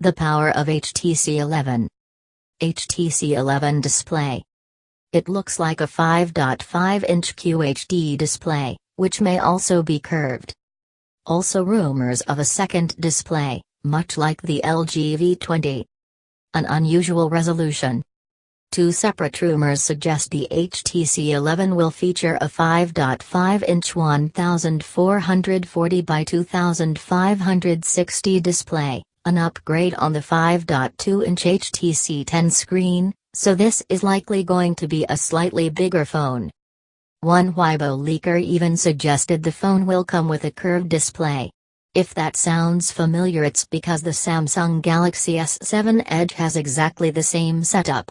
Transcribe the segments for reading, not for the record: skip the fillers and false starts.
The power of HTC 11. HTC 11 display. It looks like a 5.5-inch QHD display, which may also be curved. Also rumors of a second display, much like the LG V20. An unusual resolution. Two separate rumors suggest the HTC 11 will feature a 5.5-inch 1440 by 2560 display, an upgrade on the 5.2-inch HTC 10 screen, so this is likely going to be a slightly bigger phone. One Weibo leaker even suggested the phone will come with a curved display. If that sounds familiar, it's because the Samsung Galaxy S7 Edge has exactly the same setup.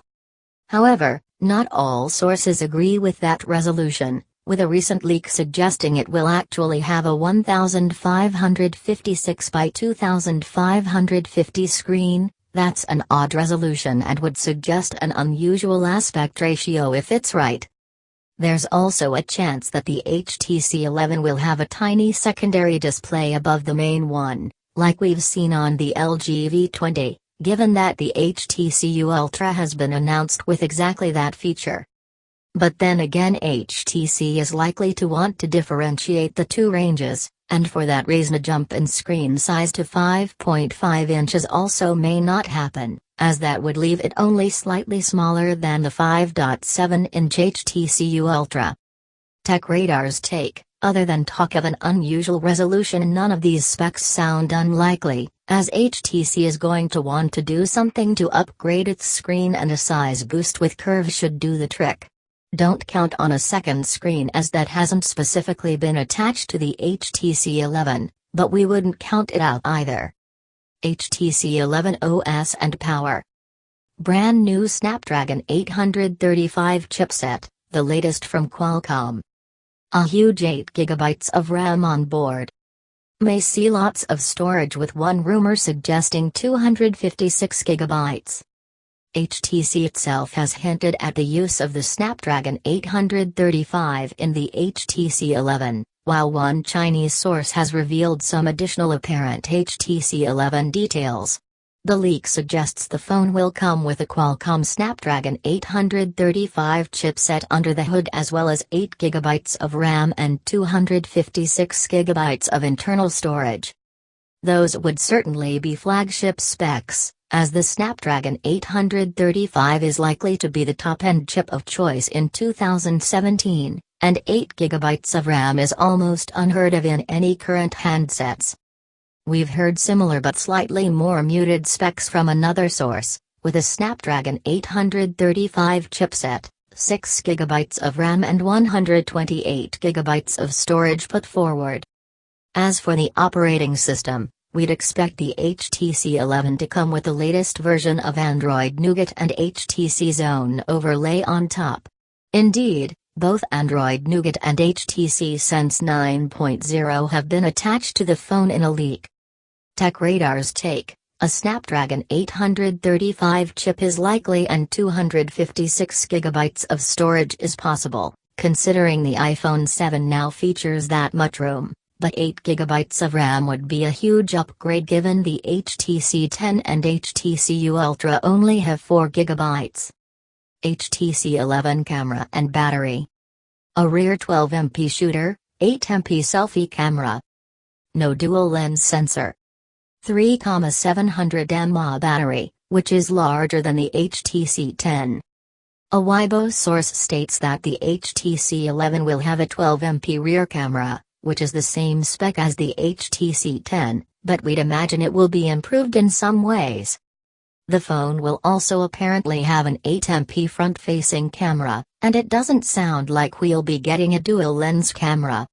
However, not all sources agree with that resolution, with a recent leak suggesting it will actually have a 1556 by 2550 screen. That's an odd resolution and would suggest an unusual aspect ratio if it's right. There's also a chance that the HTC 11 will have a tiny secondary display above the main one, like we've seen on the LG V20. Given that the HTC U Ultra has been announced with exactly that feature. But then again, HTC is likely to want to differentiate the two ranges, and for that reason a jump in screen size to 5.5 inches also may not happen, as that would leave it only slightly smaller than the 5.7-inch HTC U Ultra. TechRadar's take: other than talk of an unusual resolution, none of these specs sound unlikely, as HTC is going to want to do something to upgrade its screen, and a size boost with curves should do the trick. Don't count on a second screen, as that hasn't specifically been attached to the HTC 11, but we wouldn't count it out either. HTC 11 OS and power. Brand new Snapdragon 835 chipset, the latest from Qualcomm. A huge 8GB of RAM on board. May see lots of storage, with one rumor suggesting 256GB. HTC itself has hinted at the use of the Snapdragon 835 in the HTC 11, while one Chinese source has revealed some additional apparent HTC 11 details. The leak suggests the phone will come with a Qualcomm Snapdragon 835 chipset under the hood, as well as 8GB of RAM and 256GB of internal storage. Those would certainly be flagship specs, as the Snapdragon 835 is likely to be the top-end chip of choice in 2017, and 8GB of RAM is almost unheard of in any current handsets. We've heard similar but slightly more muted specs from another source, with a Snapdragon 835 chipset, 6GB of RAM and 128GB of storage put forward. As for the operating system, we'd expect the HTC 11 to come with the latest version of Android Nougat and HTC Zone overlay on top. Indeed, both Android Nougat and HTC Sense 9.0 have been attached to the phone in a leak. TechRadar's take: a Snapdragon 835 chip is likely and 256GB of storage is possible, considering the iPhone 7 now features that much room, but 8GB of RAM would be a huge upgrade given the HTC 10 and HTC U Ultra only have 4GB. HTC 11 camera and battery. A rear 12MP shooter, 8MP selfie camera. No dual lens sensor. 3,700 mAh battery, which is larger than the HTC 10. A Weibo source states that the HTC 11 will have a 12MP rear camera, which is the same spec as the HTC 10, but we'd imagine it will be improved in some ways. The phone will also apparently have an 8MP front-facing camera, and it doesn't sound like we'll be getting a dual-lens camera.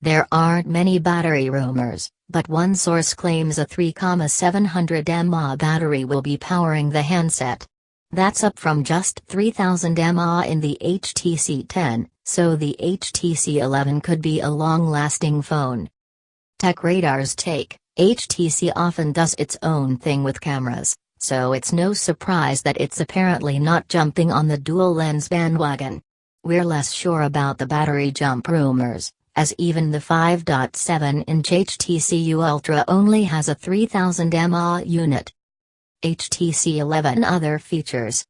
There aren't many battery rumors, but one source claims a 3,700 mAh battery will be powering the handset. That's up from just 3,000 mAh in the HTC 10, so the HTC 11 could be a long-lasting phone. TechRadar's take: HTC often does its own thing with cameras, so it's no surprise that it's apparently not jumping on the dual-lens bandwagon. We're less sure about the battery jump rumors, as even the 5.7-inch HTC U Ultra only has a 3,000 mAh unit. HTC 11 other features.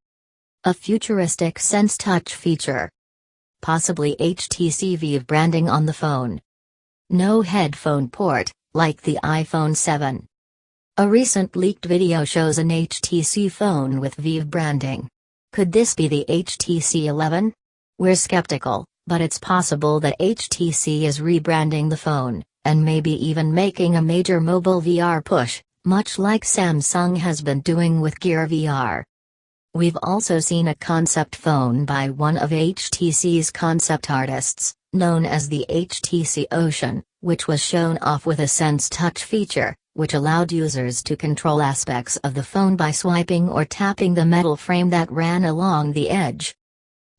A futuristic Sense Touch feature. Possibly HTC Vive branding on the phone. No headphone port, like the iPhone 7. A recent leaked video shows an HTC phone with Vive branding. Could this be the HTC 11? We're skeptical, but it's possible that HTC is rebranding the phone, and maybe even making a major mobile VR push, much like Samsung has been doing with Gear VR. We've also seen a concept phone by one of HTC's concept artists, known as the HTC Ocean, which was shown off with a Sense Touch feature, which allowed users to control aspects of the phone by swiping or tapping the metal frame that ran along the edge.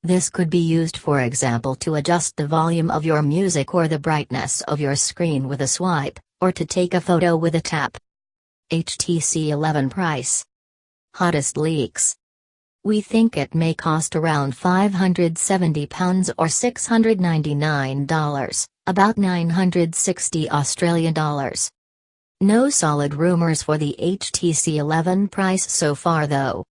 This could be used, for example, to adjust the volume of your music or the brightness of your screen with a swipe, or to take a photo with a tap. HTC 11 price. Hottest leaks. We think it may cost around £570 or $699, about $960 Australian. No solid rumors for the HTC 11 price so far though.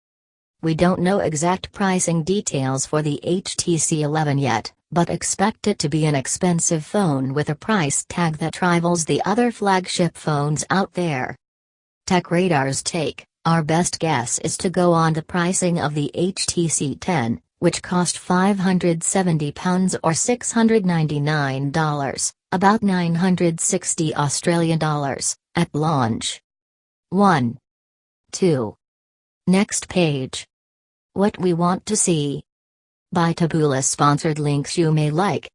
We don't know exact pricing details for the HTC 11 yet, but expect it to be an expensive phone with a price tag that rivals the other flagship phones out there. TechRadar's take: our best guess is to go on the pricing of the HTC 10, which cost £570 or $699, about $960 Australian, at launch. 1. 2. Next page. What we want to see. By Taboola sponsored links you may like.